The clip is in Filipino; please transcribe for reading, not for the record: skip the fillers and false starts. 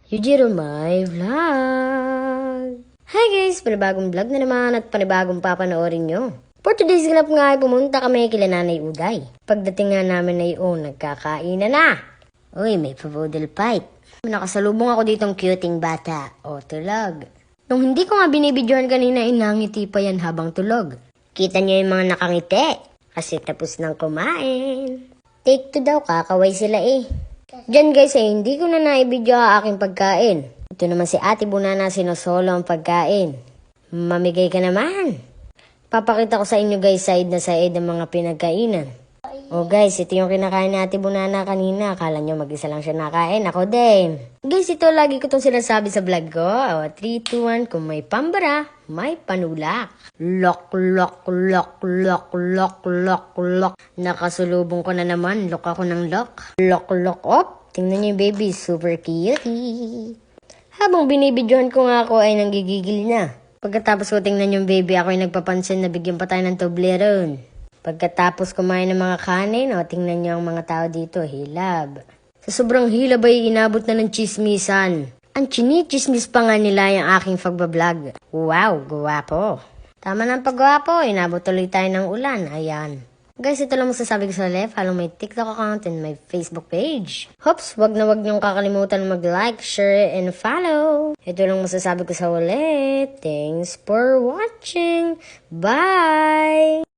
Yujiro My Vlog! Hi guys! Panibagong vlog na naman at panibagong papanoorin nyo. For today's ganap nga ay pumunta kami kila Nanay Uday. Pagdating nga namin ay nagkakainan na. Uy, may pa-voodle fight. Nakasalubong ako ditong cuting bata. O, tulog. Nung hindi ko nga binibidyohan kanina ay nangiti pa yan habang tulog. Kita nyo yung mga nakangiti. Kasi tapos nang kumain. Take 2 daw, kakaway sila eh. Diyan guys ay hindi ko na naibidyo ang aking pagkain. Ito naman si Ate Bunana sinosolo ang pagkain. Mamigay ka naman. Papakita ko sa inyo guys side na side ng mga pinagkainan. Oh guys, ito yung kinakain ni Ate Bunana kanina. Akala nyo mag-isa lang siya nakain. Ako din. Guys, ito lagi ko itong sinasabi sa vlog ko. 3, 2, 1. Kung may pambara, may panulak. Lok, lok, lok, lok, lok, lok, lok. Nakasulubong ko na naman. Lok ako ng lok. Lok, lok, op. Tingnan niyo yung baby. Super cute. Habang binibidyohan ko nga ako ay nanggigigil na. Pagkatapos ko tingnan yung baby, ako ay nagpapansin na bigyan pa tayo ng Toblerone. Pagkatapos kumain ng mga kanin, tingnan niyo ang mga tao dito, hilab. Sa sobrang hilab ay inabot na ng chismisan. Ang chinichismis pa nga nila yung aking pagbablog. Wow, guwapo. Tama ng pagwapo, inabot tuloy tayo ng ulan. Ayan. Guys, ito lang masasabi ko sa left. Follow my TikTok account and my Facebook page. Hops, wag niyong kakalimutan mag-like, share, and follow. Ito lang masasabi ko sa ulit. Thanks for watching. Bye!